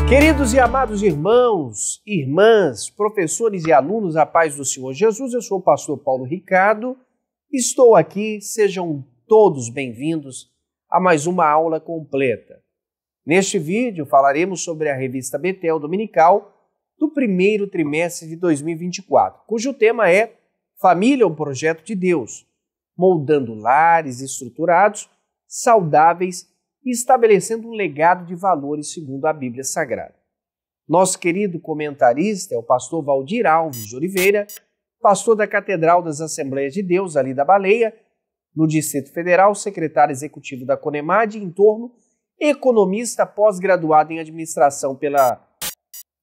Queridos e amados irmãos, irmãs, professores e alunos, a paz do Senhor Jesus, eu sou o pastor Paulo Ricardo, estou aqui, sejam todos bem-vindos a mais uma aula completa. Neste vídeo falaremos sobre a revista Betel Dominical do primeiro trimestre de 2024, cujo tema é Família, um projeto de Deus, moldando lares estruturados, saudáveis e estabelecendo um legado de valores segundo a Bíblia Sagrada. Nosso querido comentarista é o pastor Valdir Alves de Oliveira, pastor da Catedral das Assembleias de Deus, ali da Baleia, no Distrito Federal, secretário executivo da Conemad, em torno, economista pós-graduado em administração pela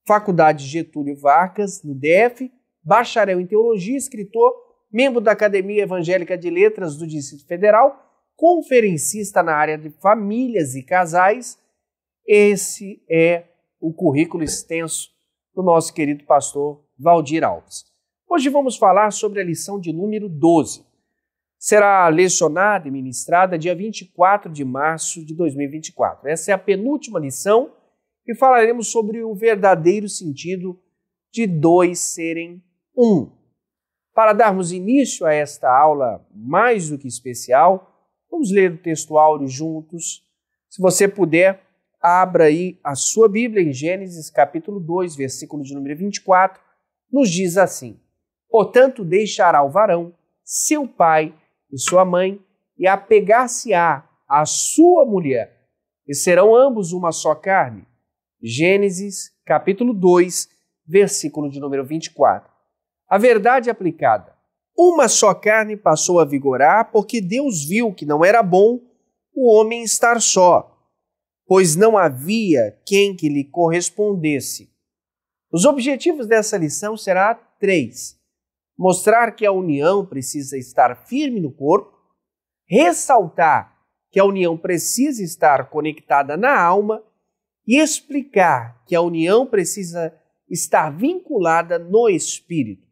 Faculdade Getúlio Vargas, no DF, bacharel em teologia, escritor, membro da Academia Evangélica de Letras do Distrito Federal, conferencista na área de famílias e casais. Esse é o currículo extenso do nosso querido pastor Valdir Alves. Hoje vamos falar sobre a lição de número 12. Será lecionada e ministrada dia 24 de março de 2024. Essa é a penúltima lição e falaremos sobre o verdadeiro sentido de dois serem um. Para darmos início a esta aula mais do que especial, vamos ler o texto áureo juntos. Se você puder, abra aí a sua Bíblia em Gênesis capítulo 2, versículo de número 24. Nos diz assim: portanto, deixará o varão, seu pai e sua mãe, e apegar-se-á à sua mulher, e serão ambos uma só carne. Gênesis capítulo 2, versículo de número 24. A verdade aplicada. Uma só carne passou a vigorar, porque Deus viu que não era bom o homem estar só, pois não havia quem que lhe correspondesse. Os objetivos dessa lição serão 3. Mostrar que a união precisa estar firme no corpo, ressaltar que a união precisa estar conectada na alma e explicar que a união precisa estar vinculada no espírito.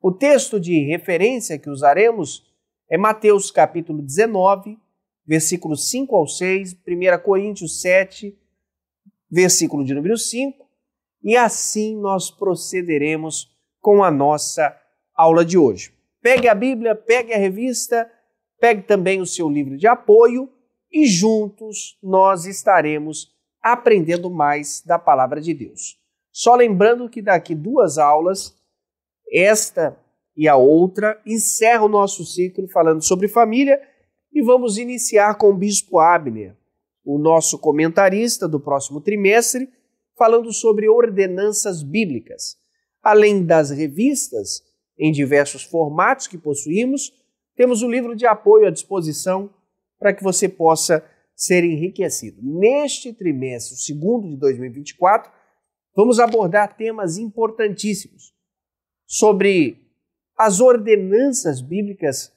O texto de referência que usaremos é Mateus capítulo 19, versículos 5 ao 6, 1 Coríntios 7, versículo de número 5, e assim nós procederemos com a nossa aula de hoje. Pegue a Bíblia, pegue a revista, pegue também o seu livro de apoio e juntos nós estaremos aprendendo mais da palavra de Deus. Só lembrando que daqui 2 aulas, esta e a outra, encerra o nosso ciclo falando sobre família e vamos iniciar com o Bispo Abner, o nosso comentarista do próximo trimestre, falando sobre ordenanças bíblicas. Além das revistas, em diversos formatos que possuímos, temos o livro de apoio à disposição para que você possa ser enriquecido. Neste trimestre, o segundo de 2024, vamos abordar temas importantíssimos sobre as ordenanças bíblicas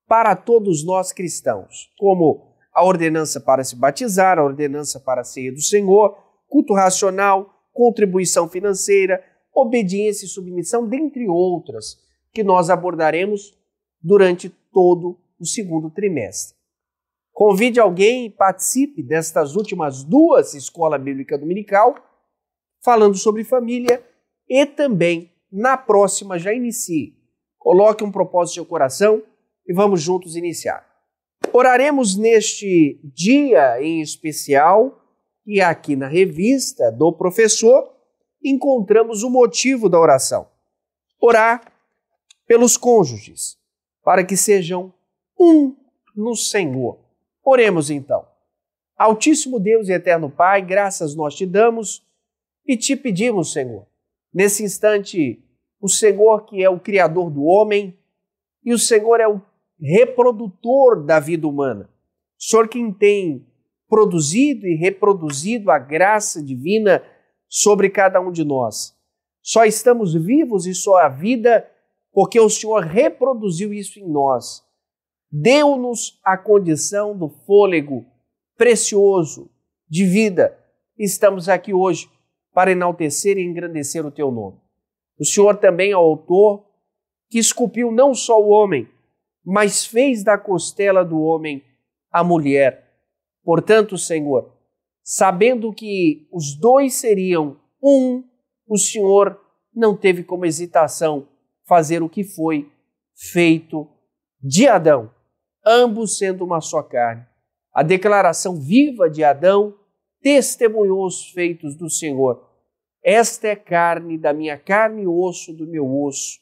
para todos nós cristãos, como a ordenança para se batizar, a ordenança para a ceia do Senhor, culto racional, contribuição financeira, obediência e submissão, dentre outras, que nós abordaremos durante todo o segundo trimestre. Convide alguém e participe destas últimas 2 escolas bíblicas dominical, falando sobre família, e também, na próxima, já inicie. Coloque um propósito no seu coração e vamos juntos iniciar. Oraremos neste dia em especial e aqui na revista do professor encontramos o motivo da oração. Orar pelos cônjuges, para que sejam um no Senhor. Oremos então. Altíssimo Deus e eterno Pai, graças nós te damos e te pedimos, Senhor, nesse instante, o Senhor que é o Criador do homem e o Senhor é o reprodutor da vida humana. O Senhor quem tem produzido e reproduzido a graça divina sobre cada um de nós. Só estamos vivos e só há vida porque o Senhor reproduziu isso em nós. Deu-nos a condição do fôlego precioso de vida. Estamos aqui hoje para enaltecer e engrandecer o teu nome. O Senhor também é o autor que esculpiu não só o homem, mas fez da costela do homem a mulher. Portanto, Senhor, sabendo que os dois seriam um, o Senhor não teve como hesitação fazer o que foi feito de Adão, ambos sendo uma só carne. A declaração viva de Adão testemunhou os feitos do Senhor. Esta é carne da minha carne e osso do meu osso.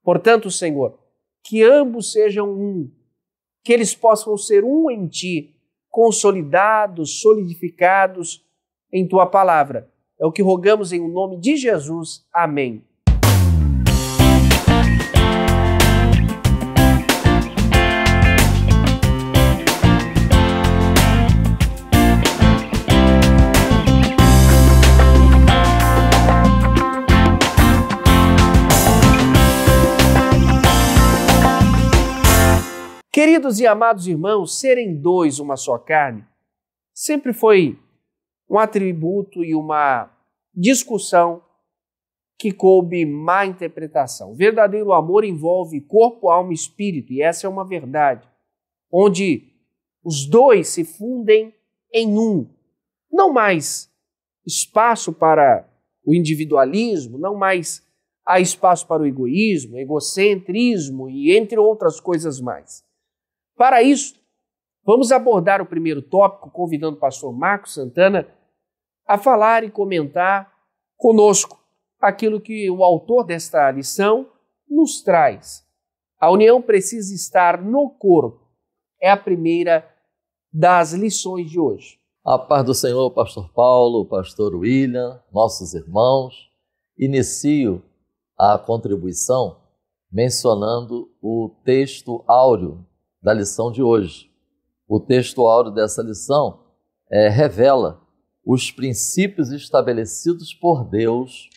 Portanto, Senhor, que ambos sejam um, que eles possam ser um em Ti, consolidados, solidificados em Tua palavra. É o que rogamos em nome de Jesus. Amém. Queridos e amados irmãos, serem dois uma só carne sempre foi um atributo e uma discussão que coube má interpretação. O verdadeiro amor envolve corpo, alma e espírito, e essa é uma verdade, onde os dois se fundem em um. Não mais espaço para o individualismo, não mais há espaço para o egoísmo, egocentrismo e entre outras coisas mais. Para isso, vamos abordar o primeiro tópico, convidando o pastor Marcos Santana a falar e comentar conosco aquilo que o autor desta lição nos traz. A união precisa estar no corpo. É a primeira das lições de hoje. A paz do Senhor, pastor Paulo, pastor William, nossos irmãos. Inicio a contribuição mencionando o texto áureo da lição de hoje. O texto áureo dessa lição revela os princípios estabelecidos por Deus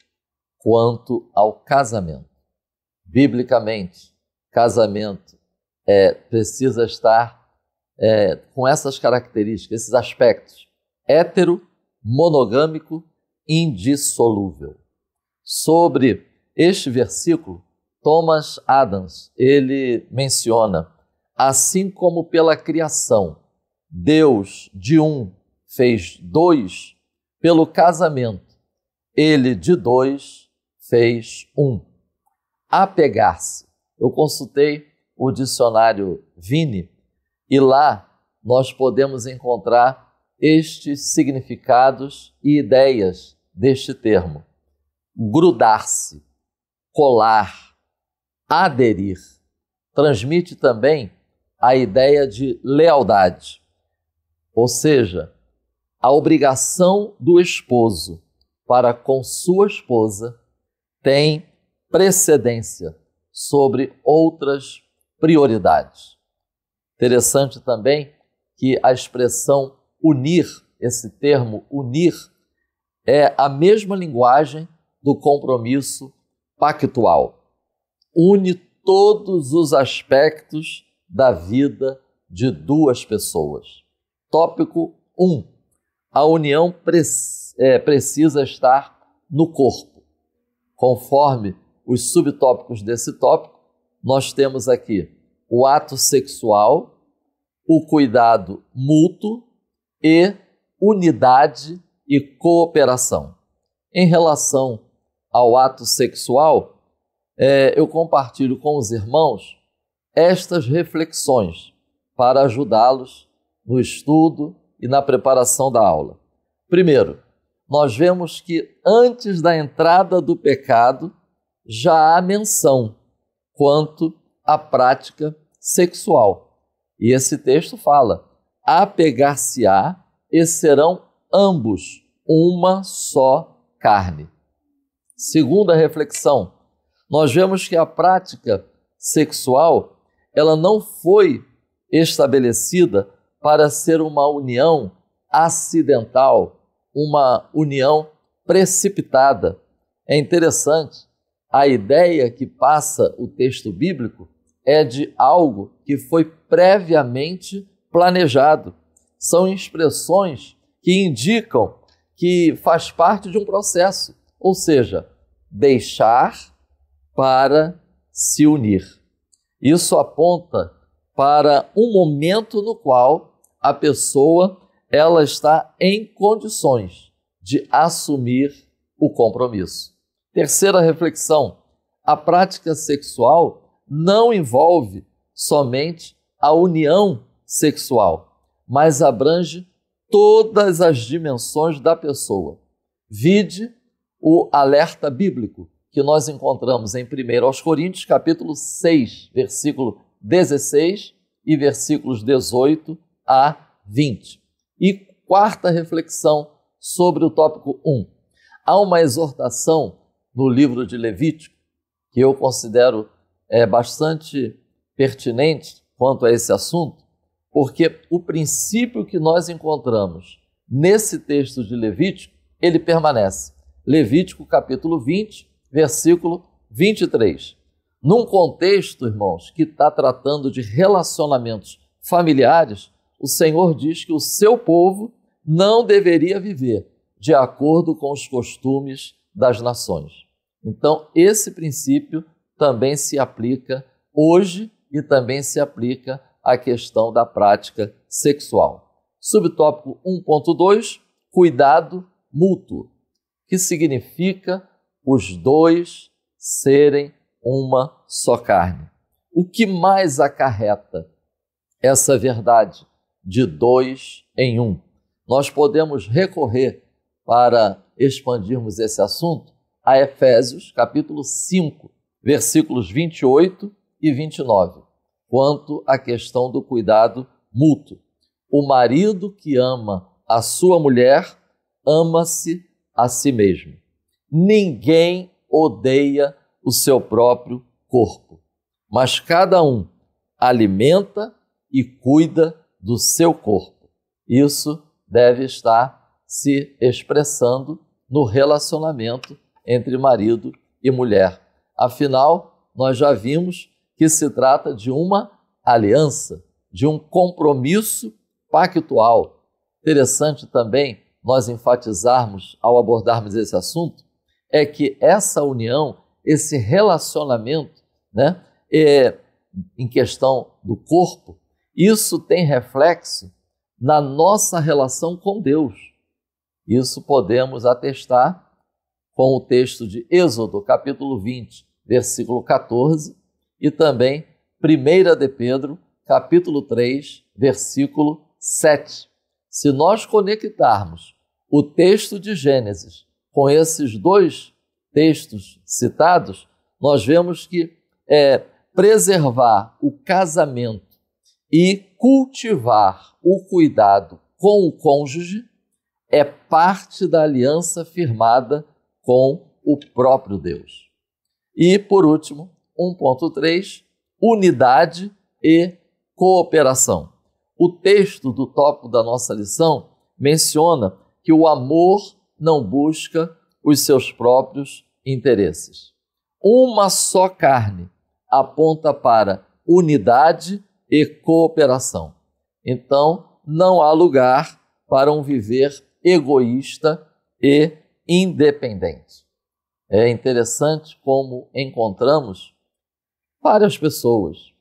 quanto ao casamento. Biblicamente, casamento precisa estar com essas características, esses aspectos: hétero, monogâmico, indissolúvel. Sobre este versículo, Thomas Adams, ele menciona: assim como pela criação, Deus de um fez dois, pelo casamento, ele de dois fez um. Apegar-se. Eu consultei o dicionário Vini e lá nós podemos encontrar estes significados e ideias deste termo: grudar-se, colar, aderir. Transmite também a ideia de lealdade, ou seja, a obrigação do esposo para com sua esposa tem precedência sobre outras prioridades. Interessante também que a expressão unir, esse termo unir, é a mesma linguagem do compromisso pactual. Une todos os aspectos da vida de duas pessoas. Tópico 1. A união precisa estar no corpo. Conforme os subtópicos desse tópico, nós temos aqui o ato sexual, o cuidado mútuo e unidade e cooperação. Em relação ao ato sexual, eu compartilho com os irmãos estas reflexões para ajudá-los no estudo e na preparação da aula. Primeiro, nós vemos que antes da entrada do pecado já há menção quanto à prática sexual. E esse texto fala: apegar-se-á e serão ambos uma só carne. Segunda reflexão, nós vemos que a prática sexual ela não foi estabelecida para ser uma união acidental, uma união precipitada. É interessante, a ideia que passa o texto bíblico é de algo que foi previamente planejado. São expressões que indicam que faz parte de um processo, ou seja, deixar para se unir. Isso aponta para um momento no qual a pessoa ela está em condições de assumir o compromisso. Terceira reflexão: a prática sexual não envolve somente a união sexual, mas abrange todas as dimensões da pessoa. Vide o alerta bíblico que nós encontramos em 1 Coríntios, capítulo 6, versículo 16 e versículos 18 a 20. E quarta reflexão sobre o tópico 1. Há uma exortação no livro de Levítico que eu considero bastante pertinente quanto a esse assunto, porque o princípio que nós encontramos nesse texto de Levítico, ele permanece. Levítico capítulo 20, versículo 23. Num contexto, irmãos, que está tratando de relacionamentos familiares, o Senhor diz que o seu povo não deveria viver de acordo com os costumes das nações. Então, esse princípio também se aplica hoje e também se aplica à questão da prática sexual. Subtópico 1.2, cuidado mútuo, que significa os dois serem uma só carne. O que mais acarreta essa verdade de dois em um? Nós podemos recorrer, para expandirmos esse assunto, a Efésios, capítulo 5, versículos 28 e 29, quanto à questão do cuidado mútuo. O marido que ama a sua mulher, ama-se a si mesmo. Ninguém odeia o seu próprio corpo, mas cada um alimenta e cuida do seu corpo. Isso deve estar se expressando no relacionamento entre marido e mulher. Afinal, nós já vimos que se trata de uma aliança, de um compromisso pactual. Interessante também nós enfatizarmos, ao abordarmos esse assunto, é que essa união, esse relacionamento, em questão do corpo, isso tem reflexo na nossa relação com Deus. Isso podemos atestar com o texto de Êxodo, capítulo 20, versículo 14, e também 1 de Pedro, capítulo 3, versículo 7. Se nós conectarmos o texto de Gênesis com esses dois textos citados, nós vemos que preservar o casamento e cultivar o cuidado com o cônjuge é parte da aliança firmada com o próprio Deus. E, por último, 1.3, unidade e cooperação. O texto do tópico da nossa lição menciona que o amor não busca os seus próprios interesses. Uma só carne aponta para unidade e cooperação. Então, não há lugar para um viver egoísta e independente. É interessante como encontramos várias pessoas,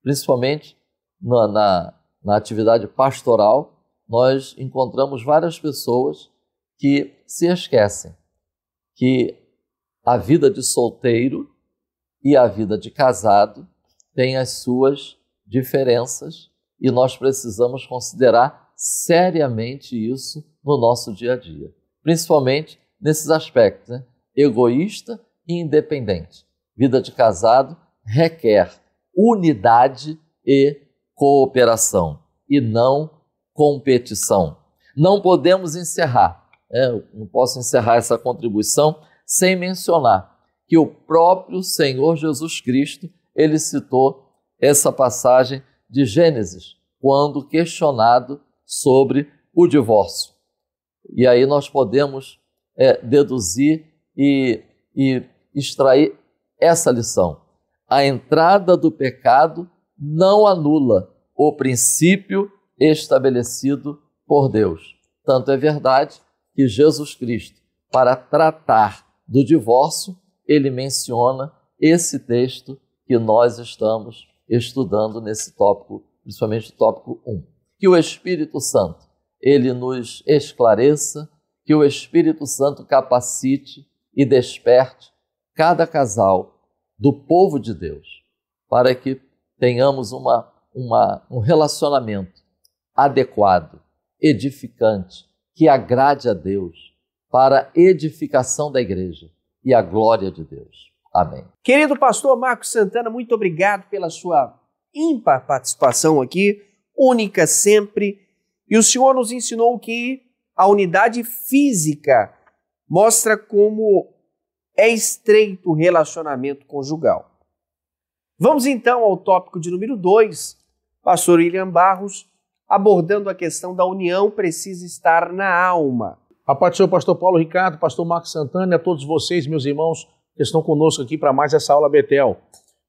principalmente na atividade pastoral, nós encontramos várias pessoas que se esquecem que a vida de solteiro e a vida de casado têm as suas diferenças e nós precisamos considerar seriamente isso no nosso dia a dia, principalmente nesses aspectos, egoísta e independente. Vida de casado requer unidade e cooperação e não competição. Não podemos encerrar, eu não posso encerrar essa contribuição sem mencionar que o próprio Senhor Jesus Cristo, ele citou essa passagem de Gênesis, quando questionado sobre o divórcio. E aí nós podemos deduzir e extrair essa lição. A entrada do pecado não anula o princípio estabelecido por Deus. Tanto é verdade que Jesus Cristo, para tratar do divórcio, ele menciona esse texto que nós estamos estudando nesse tópico, principalmente o tópico 1. Que o Espírito Santo Ele nos esclareça, que o Espírito Santo capacite e desperte cada casal do povo de Deus, para que tenhamos um relacionamento adequado, edificante, que agrade a Deus, para a edificação da igreja e a glória de Deus. Amém. Querido pastor Marcos Santana, muito obrigado pela sua ímpar participação aqui, única sempre. E o senhor nos ensinou que a unidade física mostra como é estreito o relacionamento conjugal. Vamos então ao tópico de número 2, pastor William Barros, abordando a questão da união precisa estar na alma. A paz do Senhor, pastor Paulo Ricardo, pastor Marcos Santana e a todos vocês, meus irmãos, que estão conosco aqui para mais essa aula Betel.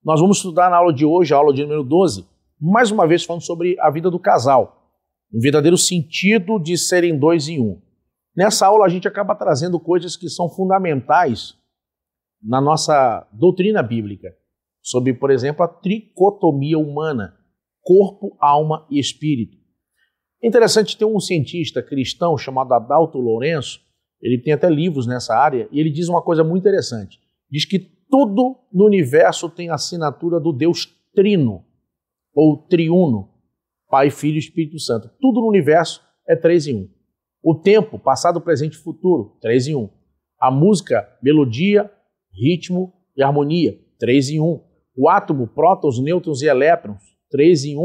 Nós vamos estudar na aula de hoje, a aula de número 12, mais uma vez falando sobre a vida do casal, um verdadeiro sentido de serem dois em um. Nessa aula a gente acaba trazendo coisas que são fundamentais na nossa doutrina bíblica, sobre, por exemplo, a tricotomia humana, corpo, alma e espírito. É interessante, ter um cientista cristão chamado Adalto Lourenço, ele tem até livros nessa área, e ele diz uma coisa muito interessante. Diz que tudo no universo tem a assinatura do Deus Trino, ou Triuno, Pai, Filho e Espírito Santo. Tudo no universo é 3 em 1. O tempo, passado, presente e futuro, 3 em 1. A música, melodia, ritmo e harmonia, 3 em 1. O átomo, prótons, nêutrons e elétrons, 3 em 1.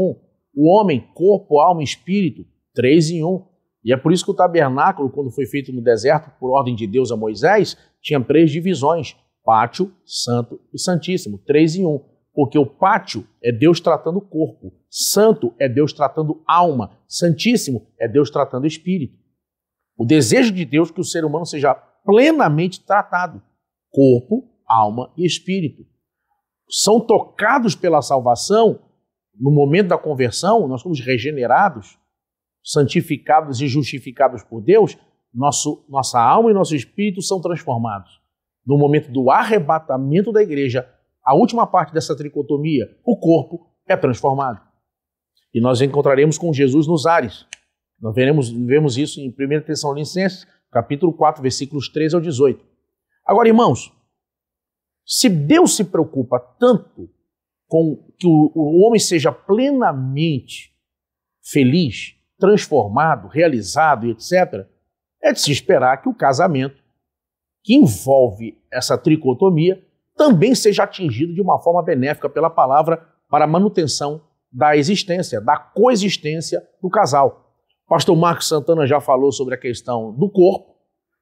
O homem, corpo, alma e espírito, 3 em 1. E é por isso que o tabernáculo, quando foi feito no deserto, por ordem de Deus a Moisés, tinha 3 divisões, pátio, santo e santíssimo, 3 em 1. Porque o pátio é Deus tratando o corpo, santo é Deus tratando alma, santíssimo é Deus tratando espírito. O desejo de Deus é que o ser humano seja plenamente tratado, corpo, alma e espírito. São tocados pela salvação, no momento da conversão, nós somos regenerados, santificados e justificados por Deus, nossa alma e nosso espírito são transformados. No momento do arrebatamento da igreja, a última parte dessa tricotomia, o corpo é transformado. E nós encontraremos com Jesus nos ares. Nós vemos isso em 1 Tessalonicenses, capítulo 4, versículos 13 ao 18. Agora, irmãos, se Deus se preocupa tanto com que o homem seja plenamente feliz, transformado, realizado, etc., é de se esperar que o casamento, que envolve essa tricotomia, também seja atingido de uma forma benéfica pela palavra para a manutenção da existência, da coexistência do casal. O pastor Marcos Santana já falou sobre a questão do corpo,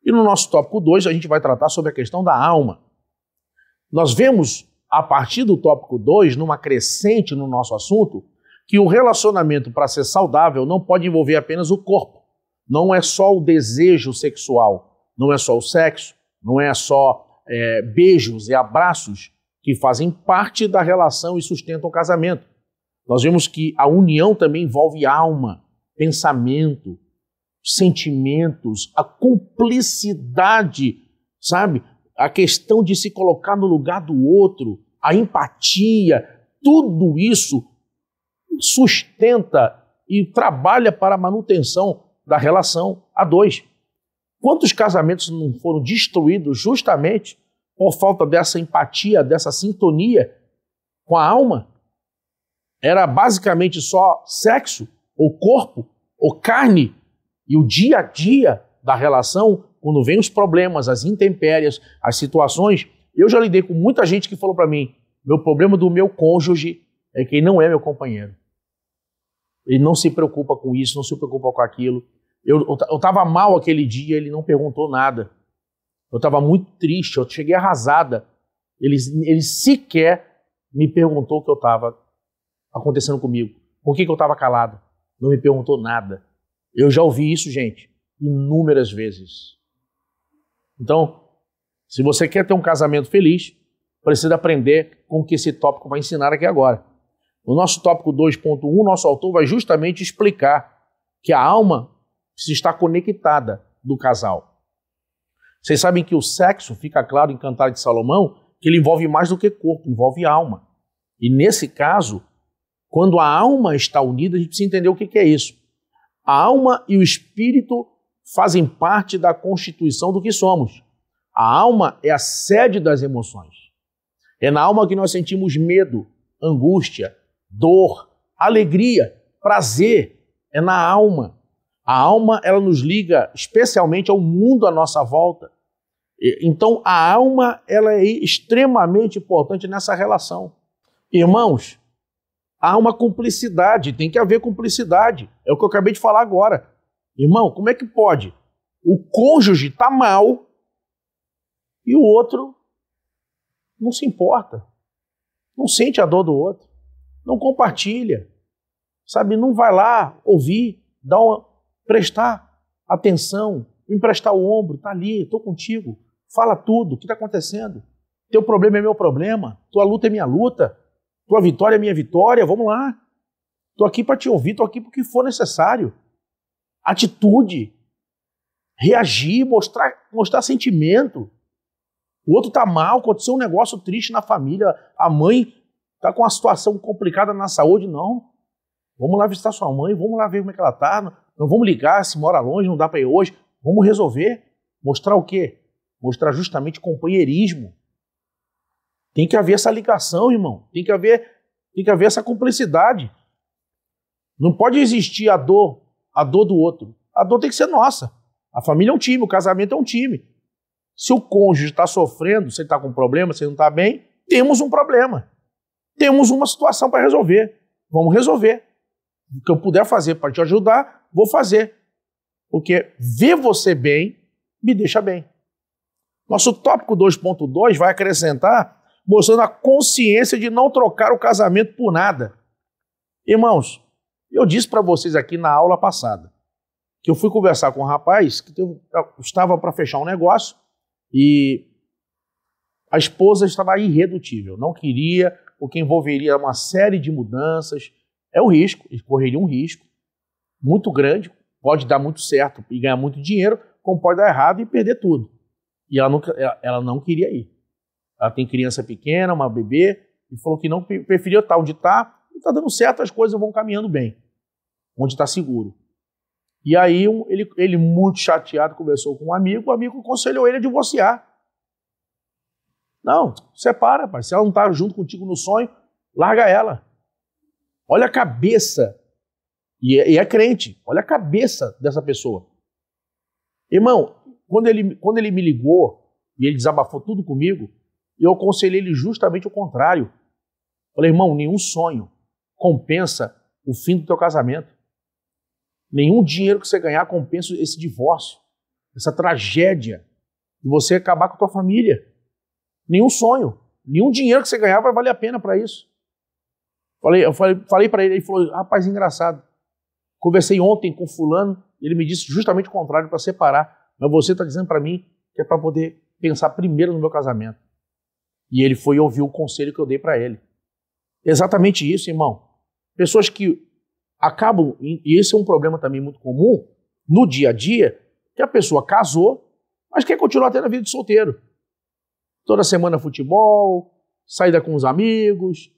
e no nosso tópico 2 a gente vai tratar sobre a questão da alma. Nós vemos, a partir do tópico 2, numa crescente no nosso assunto, que o relacionamento, para ser saudável, não pode envolver apenas o corpo. Não é só o desejo sexual, não é só o sexo, não é só beijos e abraços que fazem parte da relação e sustentam o casamento. Nós vemos que a união também envolve alma, pensamento, sentimentos, a cumplicidade, sabe? A questão de se colocar no lugar do outro, a empatia, tudo isso sustenta e trabalha para a manutenção da relação a dois. Quantos casamentos não foram destruídos justamente por falta dessa empatia, dessa sintonia com a alma? Era basicamente só sexo, ou corpo, ou carne, e o dia a dia da relação, quando vem os problemas, as intempéries, as situações. Eu já lidei com muita gente que falou para mim, meu problema do meu cônjuge é que ele não é meu companheiro. Ele não se preocupa com isso, não se preocupa com aquilo. Eu estava mal aquele dia, ele não perguntou nada. Eu estava muito triste, eu cheguei arrasada. Ele sequer me perguntou o que eu estava acontecendo comigo. Por que eu estava calado? Não me perguntou nada. Eu já ouvi isso, gente, inúmeras vezes. Então, se você quer ter um casamento feliz, precisa aprender com o que esse tópico vai ensinar aqui agora. No nosso tópico 2.1, nosso autor vai justamente explicar que a alma precisa estar conectada do casal. Vocês sabem que o sexo, fica claro em Cantar de Salomão, que ele envolve mais do que corpo, envolve alma. E nesse caso, quando a alma está unida, a gente precisa entender o que é isso. A alma e o espírito fazem parte da constituição do que somos. A alma é a sede das emoções. É na alma que nós sentimos medo, angústia, dor, alegria, prazer. É na alma. A alma, ela nos liga especialmente ao mundo à nossa volta. Então, a alma, ela é extremamente importante nessa relação. Irmãos, há uma cumplicidade, tem que haver cumplicidade. É o que eu acabei de falar agora. Irmão, como é que pode? O cônjuge está mal e o outro não se importa, não sente a dor do outro, não compartilha, sabe? Não vai lá ouvir, prestar atenção, emprestar o ombro, tá ali, estou contigo, fala tudo, o que está acontecendo? Teu problema é meu problema, tua luta é minha luta, tua vitória é minha vitória, vamos lá. Estou aqui para te ouvir, estou aqui porque for necessário. Atitude, reagir, mostrar sentimento. O outro está mal, aconteceu um negócio triste na família, a mãe está com uma situação complicada na saúde, não. Vamos lá visitar sua mãe, vamos lá ver como é que ela está, não vamos ligar, se mora longe, não dá para ir hoje, vamos resolver. Mostrar o quê? Mostrar justamente companheirismo. Tem que haver essa ligação, irmão, tem que haver essa cumplicidade. Não pode existir a dor do outro. A dor tem que ser nossa. A família é um time, o casamento é um time. Se o cônjuge está sofrendo, se ele está com problema, se ele não está bem, temos um problema. Temos uma situação para resolver. Vamos resolver. O que eu puder fazer para te ajudar, vou fazer. Porque ver você bem me deixa bem. Nosso tópico 2.2 vai acrescentar mostrando a consciência de não trocar o casamento por nada. Irmãos, eu disse para vocês aqui na aula passada que eu fui conversar com um rapaz que estava para fechar um negócio e a esposa estava irredutível, não queria, porque envolveria uma série de mudanças. É um risco, ele correria um risco muito grande, pode dar muito certo e ganhar muito dinheiro, como pode dar errado e perder tudo. E ela não queria ir. Ela tem criança pequena, uma bebê, e falou que não preferia estar onde está, e está dando certo, as coisas vão caminhando bem, onde está seguro. E aí ele muito chateado, conversou com um amigo, o amigo aconselhou ele a divorciar. Não, separa, pai. Se ela não está junto contigo no sonho, larga ela. Olha a cabeça, e é crente, olha a cabeça dessa pessoa. Irmão, quando ele me ligou e ele desabafou tudo comigo, eu aconselhei ele justamente o contrário. Falei, irmão, nenhum sonho compensa o fim do teu casamento. Nenhum dinheiro que você ganhar compensa esse divórcio, essa tragédia de você acabar com a tua família. Nenhum sonho, nenhum dinheiro que você ganhar vai valer a pena para isso. Falei para ele falou, rapaz, engraçado. Conversei ontem com fulano, ele me disse justamente o contrário, para separar. Mas você está dizendo para mim que é para poder pensar primeiro no meu casamento. E ele foi ouvir o conselho que eu dei para ele. Exatamente isso, irmão. Pessoas que acabam, e esse é um problema também muito comum, no dia a dia, que a pessoa casou, mas quer continuar tendo a vida de solteiro. Toda semana futebol, saída com os amigos,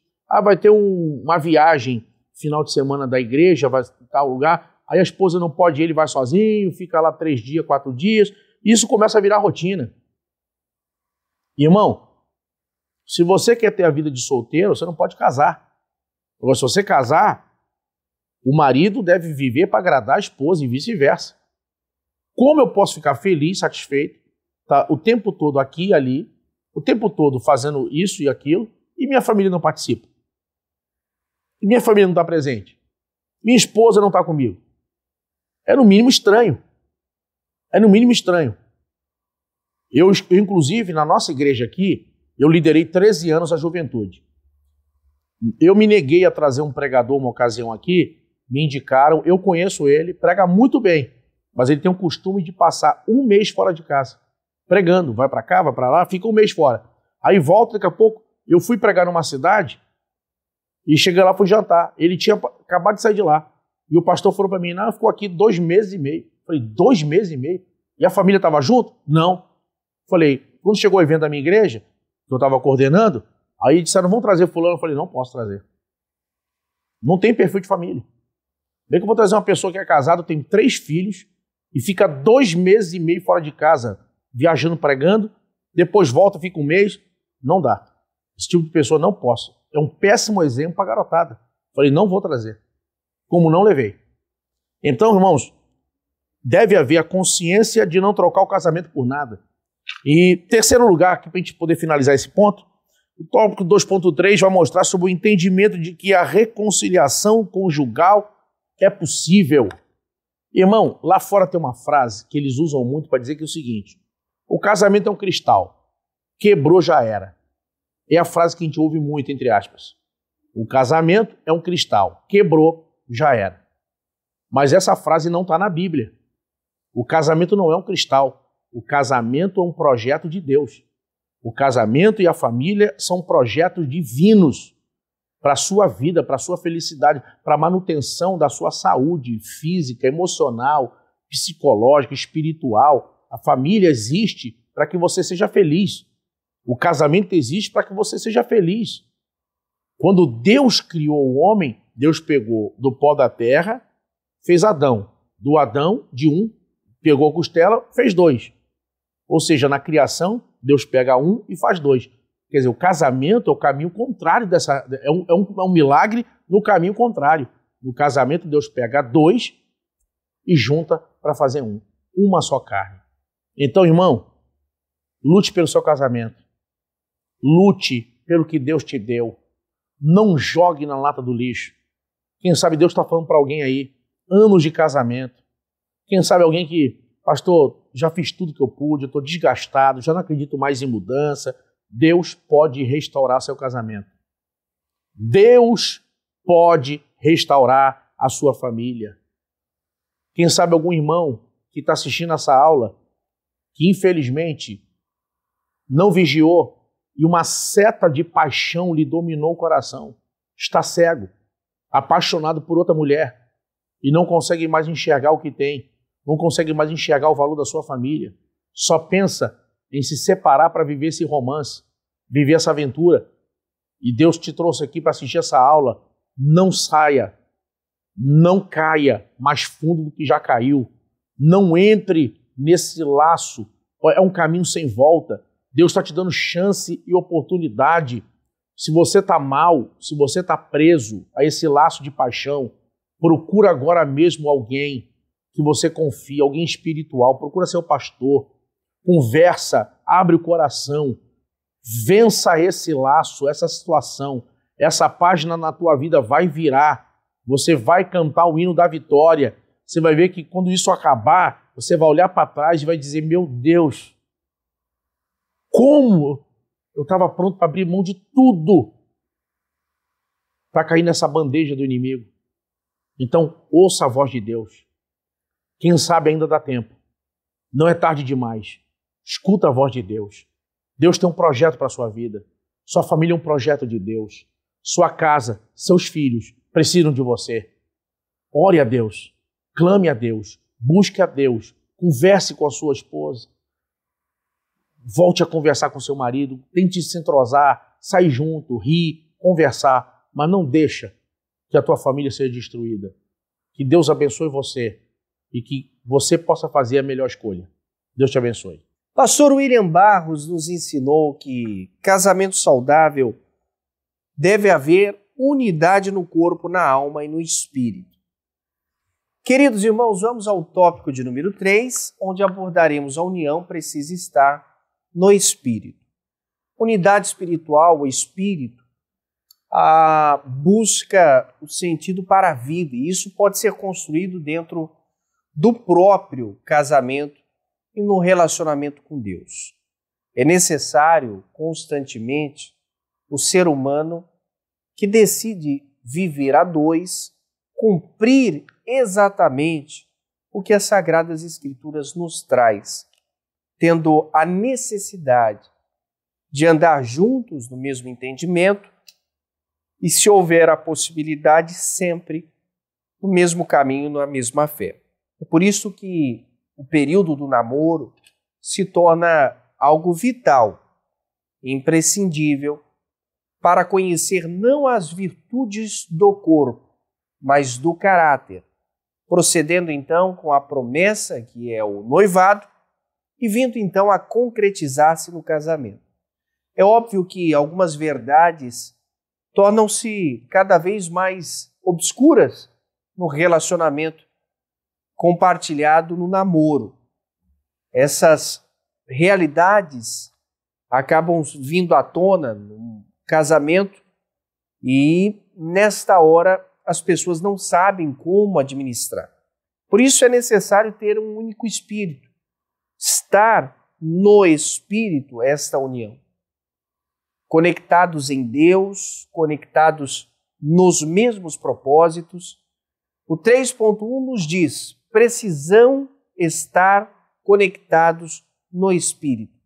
vai ter uma viagem final de semana da igreja, vai em tal lugar, aí a esposa não pode ir, ele vai sozinho, fica lá 3 dias, 4 dias, e isso começa a virar rotina. Irmão, se você quer ter a vida de solteiro, você não pode casar. Agora, se você casar, o marido deve viver para agradar a esposa e vice-versa. Como eu posso ficar feliz, satisfeito, tá, o tempo todo aqui e ali, o tempo todo fazendo isso e aquilo, e minha família não participa? E minha família não está presente? Minha esposa não está comigo? É no mínimo estranho. É no mínimo estranho. Eu, inclusive, na nossa igreja aqui, eu liderei 13 anos a juventude. Eu me neguei a trazer um pregador uma ocasião aqui, me indicaram, eu conheço ele, prega muito bem, mas ele tem um costume de passar 1 mês fora de casa, pregando, vai para cá, vai para lá, fica 1 mês fora. Aí volta, daqui a pouco, eu fui pregar numa cidade e cheguei lá, fui jantar. Ele tinha acabado de sair de lá. E o pastor falou para mim, não, ficou aqui 2 meses e meio. Falei, 2 meses e meio? E a família estava junto? Não. Falei, quando chegou o evento da minha igreja, que eu estava coordenando, aí disseram, vamos trazer fulano. Eu falei, não posso trazer. Não tem perfil de família. Bem que eu vou trazer uma pessoa que é casada, tem 3 filhos e fica 2 meses e meio fora de casa, viajando, pregando, depois volta, fica 1 mês. Não dá. Esse tipo de pessoa não posso. É um péssimo exemplo para a garotada. Falei, não vou trazer. Como não levei. Então, irmãos, deve haver a consciência de não trocar o casamento por nada. E terceiro lugar, aqui para a gente poder finalizar esse ponto, o tópico 2.3 vai mostrar sobre o entendimento de que a reconciliação conjugal é possível. Irmão, lá fora tem uma frase que eles usam muito para dizer que é o seguinte: o casamento é um cristal, quebrou já era. É a frase que a gente ouve muito, entre aspas. O casamento é um cristal, quebrou já era. Mas essa frase não está na Bíblia. O casamento não é um cristal, o casamento é um projeto de Deus. O casamento e a família são projetos divinos para a sua vida, para a sua felicidade, para a manutenção da sua saúde física, emocional, psicológica, espiritual. A família existe para que você seja feliz. O casamento existe para que você seja feliz. Quando Deus criou o homem, Deus pegou do pó da terra, fez Adão. Do Adão, de um, pegou a costela, fez 2. Ou seja, na criação, Deus pega 1 e faz 2. Quer dizer, o casamento é o caminho contrário dessa... É um milagre no caminho contrário. No casamento, Deus pega 2 e junta para fazer 1. Uma só carne. Então, irmão, lute pelo seu casamento. Lute pelo que Deus te deu. Não jogue na lata do lixo. Quem sabe Deus está falando para alguém aí, anos de casamento. Quem sabe alguém que, pastor, já fiz tudo que eu pude, eu estou desgastado, já não acredito mais em mudança. Deus pode restaurar seu casamento. Deus pode restaurar a sua família. Quem sabe algum irmão que está assistindo essa aula, que infelizmente não vigiou e uma seta de paixão lhe dominou o coração. Está cego, apaixonado por outra mulher e não consegue mais enxergar o que tem, não consegue mais enxergar o valor da sua família. Só pensa em se separar para viver esse romance, viver essa aventura. E Deus te trouxe aqui para assistir essa aula. Não saia, não caia mais fundo do que já caiu. Não entre nesse laço. É um caminho sem volta. Deus está te dando chance e oportunidade. Se você está mal, se você está preso a esse laço de paixão, procura agora mesmo alguém que você confia, alguém espiritual. Procura seu pastor. Conversa, abre o coração. Vença esse laço, essa situação. Essa página na tua vida vai virar. Você vai cantar o hino da vitória. Você vai ver que quando isso acabar, você vai olhar para trás e vai dizer, meu Deus, como eu estava pronto para abrir mão de tudo para cair nessa bandeja do inimigo. Então, ouça a voz de Deus. Quem sabe ainda dá tempo. Não é tarde demais. Escuta a voz de Deus. Deus tem um projeto para a sua vida. Sua família é um projeto de Deus. Sua casa, seus filhos precisam de você. Ore a Deus. Clame a Deus. Busque a Deus. Converse com a sua esposa. Volte a conversar com seu marido. Tente se entrosar, sair junto, rir, conversar. Mas não deixa que a tua família seja destruída. Que Deus abençoe você e que você possa fazer a melhor escolha. Deus te abençoe. Pastor William Barros nos ensinou que casamento saudável deve haver unidade no corpo, na alma e no espírito. Queridos irmãos, vamos ao tópico de número 3, onde abordaremos a união precisa estar no espírito. Unidade espiritual, o espírito, busca o sentido para a vida, e isso pode ser construído dentro do próprio casamento e no relacionamento com Deus. É necessário, constantemente, o ser humano que decide viver a 2, cumprir exatamente o que as Sagradas Escrituras nos traz, tendo a necessidade de andar juntos no mesmo entendimento e, se houver a possibilidade, sempre no mesmo caminho, na mesma fé. É por isso que o período do namoro se torna algo vital, imprescindível, para conhecer não as virtudes do corpo, mas do caráter, procedendo então com a promessa, que é o noivado, e vindo então a concretizar-se no casamento. É óbvio que algumas verdades tornam-se cada vez mais obscuras no relacionamento compartilhado no namoro. Essas realidades acabam vindo à tona no casamento e, nesta hora, as pessoas não sabem como administrar. Por isso é necessário ter um único espírito, estar no espírito, esta união. Conectados em Deus, conectados nos mesmos propósitos. O 3.1 nos diz: precisam estar conectados no espírito.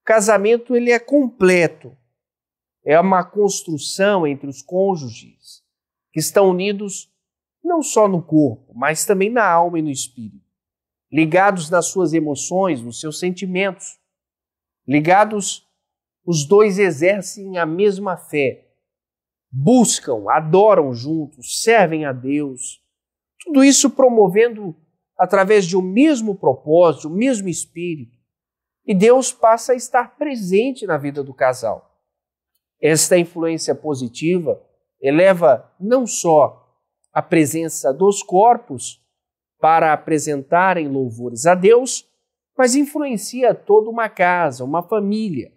O casamento ele é completo. É uma construção entre os cônjuges que estão unidos não só no corpo, mas também na alma e no espírito. Ligados nas suas emoções, nos seus sentimentos. Ligados, os dois exercem a mesma fé. Buscam, adoram juntos, servem a Deus. Tudo isso promovendo através de um mesmo propósito, o mesmo espírito. E Deus passa a estar presente na vida do casal. Esta influência positiva eleva não só a presença dos corpos para apresentarem louvores a Deus, mas influencia toda uma casa, uma família.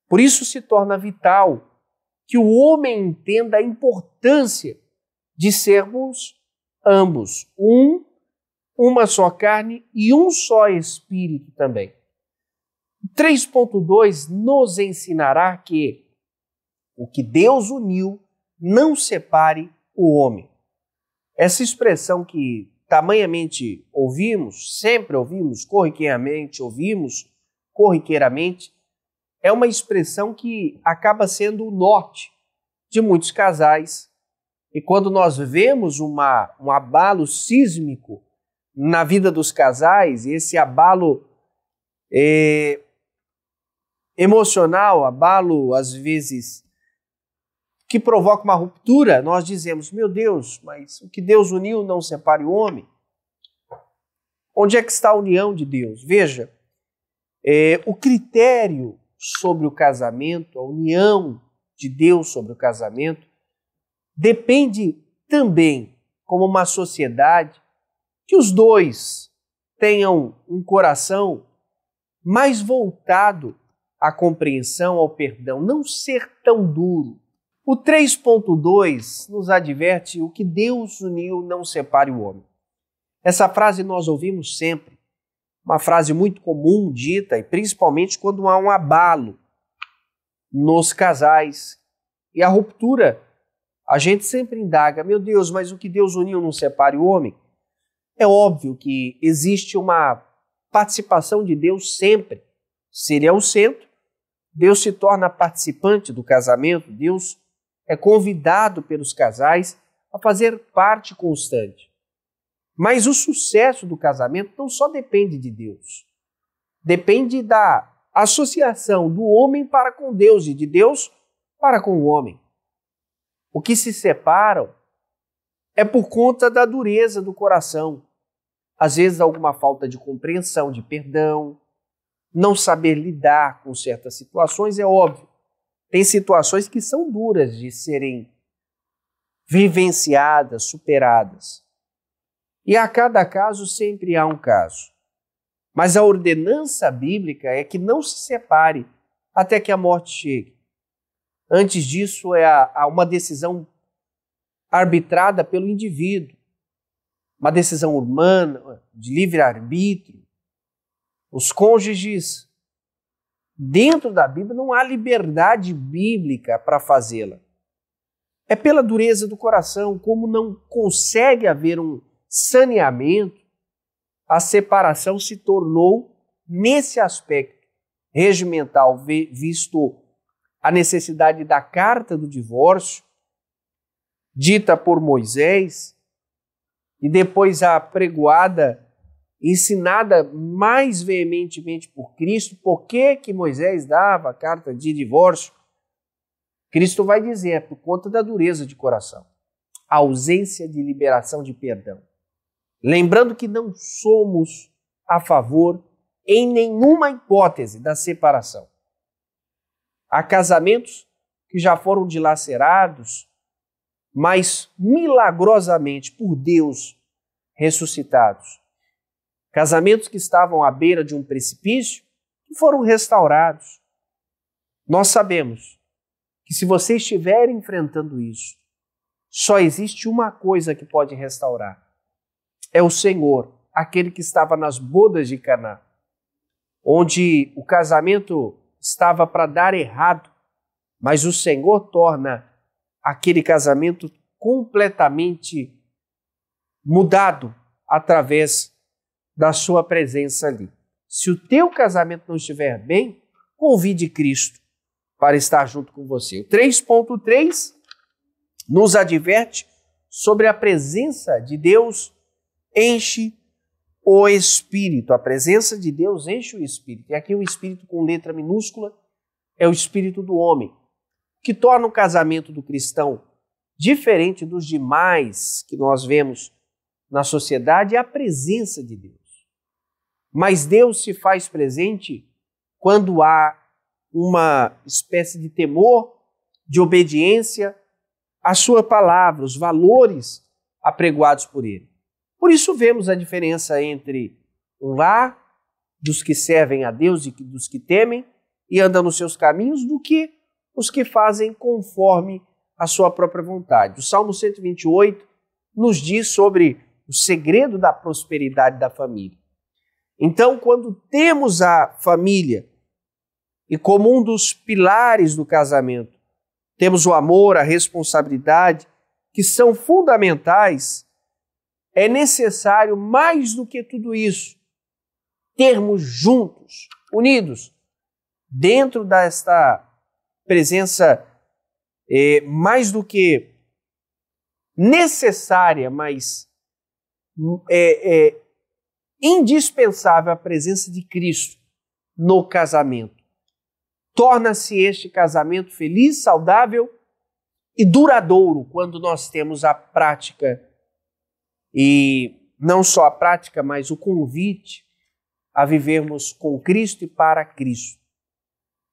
Por isso se torna vital que o homem entenda a importância de sermos ambos uma só carne e um só espírito também. 3.2 nos ensinará que o que Deus uniu não separe o homem. Essa expressão que tamanhamente ouvimos, sempre ouvimos, corriqueiramente, é uma expressão que acaba sendo o norte de muitos casais. E quando nós vemos um abalo sísmico na vida dos casais, esse abalo emocional, abalo às vezes que provoca uma ruptura, nós dizemos: meu Deus, mas o que Deus uniu não separe o homem. Onde é que está a união de Deus? Veja, o critério sobre o casamento, a união de Deus sobre o casamento, depende também, como uma sociedade, que os dois tenham um coração mais voltado à compreensão, ao perdão, não ser tão duro. O 3.2 nos adverte: o que Deus uniu não separe o homem. Essa frase nós ouvimos sempre, uma frase muito comum dita, e principalmente quando há um abalo nos casais. E a ruptura, a gente sempre indaga: meu Deus, mas o que Deus uniu não separe o homem? É óbvio que existe uma participação de Deus sempre. Se Ele é o centro, Deus se torna participante do casamento, Deus é convidado pelos casais a fazer parte constante. Mas o sucesso do casamento não só depende de Deus. Depende da associação do homem para com Deus e de Deus para com o homem. O que se separam é por conta da dureza do coração. Às vezes alguma falta de compreensão, de perdão, não saber lidar com certas situações, é óbvio. Tem situações que são duras de serem vivenciadas, superadas. E a cada caso sempre há um caso. Mas a ordenança bíblica é que não se separe até que a morte chegue. Antes disso, há uma decisão arbitrada pelo indivíduo, uma decisão humana, de livre-arbítrio. Os cônjuges, dentro da Bíblia, não há liberdade bíblica para fazê-la. É pela dureza do coração, como não consegue haver um saneamento, a separação se tornou, nesse aspecto regimental, visto a necessidade da carta do divórcio, dita por Moisés, e depois apregoada, ensinada mais veementemente por Cristo. Por que Moisés dava a carta de divórcio? Cristo vai dizer: é por conta da dureza de coração, a ausência de liberação de perdão. Lembrando que não somos a favor, em nenhuma hipótese, da separação. Há casamentos que já foram dilacerados, mas milagrosamente por Deus ressuscitados. Casamentos que estavam à beira de um precipício e foram restaurados. Nós sabemos que se você estiver enfrentando isso, só existe uma coisa que pode restaurar. É o Senhor, aquele que estava nas bodas de Caná, onde o casamento estava para dar errado, mas o Senhor torna aquele casamento completamente mudado através da sua presença ali. Se o teu casamento não estiver bem, convide Cristo para estar junto com você. O 3.3 nos adverte sobre a presença de Deus enche o Espírito. A presença de Deus enche o Espírito. E aqui o Espírito com letra minúscula é o Espírito do homem, que torna o casamento do cristão diferente dos demais que nós vemos na sociedade, é a presença de Deus. Mas Deus se faz presente quando há uma espécie de temor, de obediência à sua palavra, os valores apregoados por ele. Por isso vemos a diferença entre um lar dos que servem a Deus e dos que temem e andam nos seus caminhos, do que os que fazem conforme a sua própria vontade. O Salmo 128 nos diz sobre o segredo da prosperidade da família. Então, quando temos a família e como um dos pilares do casamento, temos o amor, a responsabilidade, que são fundamentais, é necessário, mais do que tudo isso, termos juntos, unidos, dentro desta presença mais do que necessária, mas indispensável a presença de Cristo no casamento. Torna-se este casamento feliz, saudável e duradouro quando nós temos a prática, e não só a prática, mas o convite a vivermos com Cristo e para Cristo.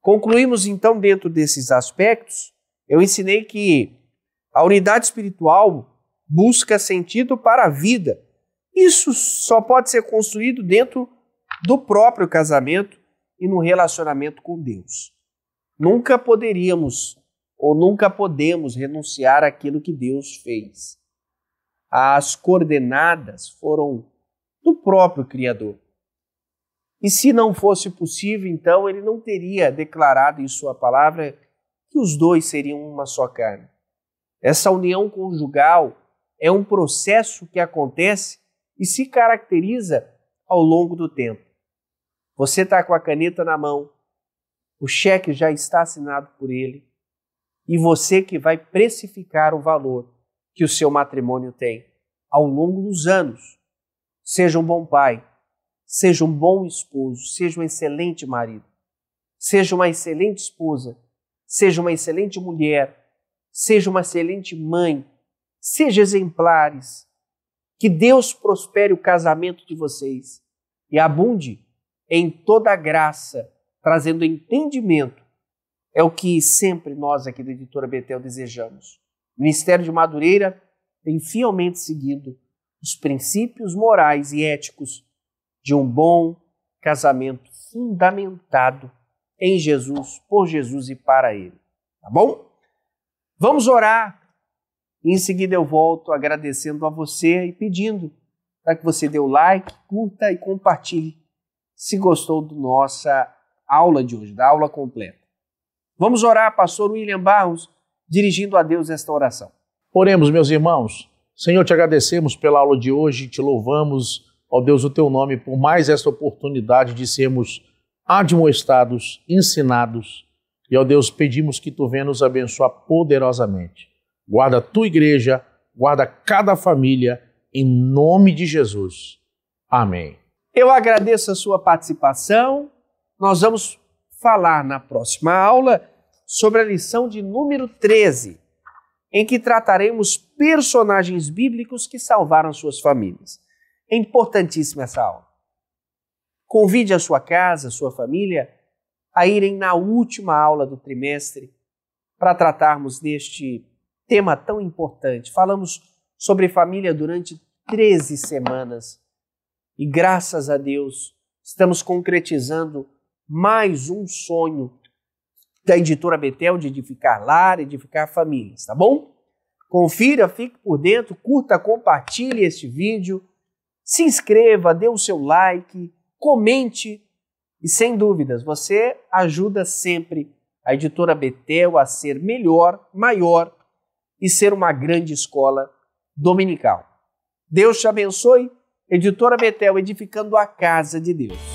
Concluímos então dentro desses aspectos. Eu ensinei que a unidade espiritual busca sentido para a vida. Isso só pode ser construído dentro do próprio casamento e no relacionamento com Deus. Nunca poderíamos ou nunca podemos renunciar àquilo que Deus fez. As coordenadas foram do próprio Criador. E se não fosse possível, então ele não teria declarado em sua palavra que os dois seriam uma só carne. Essa união conjugal é um processo que acontece e se caracteriza ao longo do tempo. Você está com a caneta na mão, o cheque já está assinado por ele, e você que vai precificar o valor que o seu matrimônio tem ao longo dos anos. Seja um bom pai, seja um bom esposo, seja um excelente marido, seja uma excelente esposa, seja uma excelente mulher, seja uma excelente mãe, seja exemplares. Que Deus prospere o casamento de vocês e abunde em toda a graça, trazendo entendimento. É o que sempre nós aqui da Editora Betel desejamos. O Ministério de Madureira tem fielmente seguido os princípios morais e éticos de um bom casamento fundamentado em Jesus, por Jesus e para Ele. Tá bom? Vamos orar. E em seguida eu volto agradecendo a você e pedindo para que você dê o like, curta e compartilhe se gostou da nossa aula de hoje, da aula completa. Vamos orar, pastor William Barros, dirigindo a Deus esta oração. Oremos, meus irmãos. Senhor, te agradecemos pela aula de hoje, te louvamos, ó Deus, o teu nome, por mais esta oportunidade de sermos admoestados, ensinados. E, ó Deus, pedimos que tu venha nos abençoar poderosamente. Guarda a tua igreja, guarda cada família, em nome de Jesus. Amém. Eu agradeço a sua participação. Nós vamos falar na próxima aula sobre a lição de número 13, em que trataremos personagens bíblicos que salvaram suas famílias. É importantíssima essa aula. Convide a sua casa, a sua família, a irem na última aula do trimestre para tratarmos deste tema tão importante. Falamos sobre família durante 13 semanas e, graças a Deus, estamos concretizando mais um sonho da editora Betel de edificar lar, edificar famílias, tá bom? Confira, fique por dentro, curta, compartilhe este vídeo, se inscreva, dê o seu like, comente e, sem dúvidas, você ajuda sempre a editora Betel a ser melhor, maior e ser uma grande escola dominical. Deus te abençoe. Editora Betel, edificando a casa de Deus.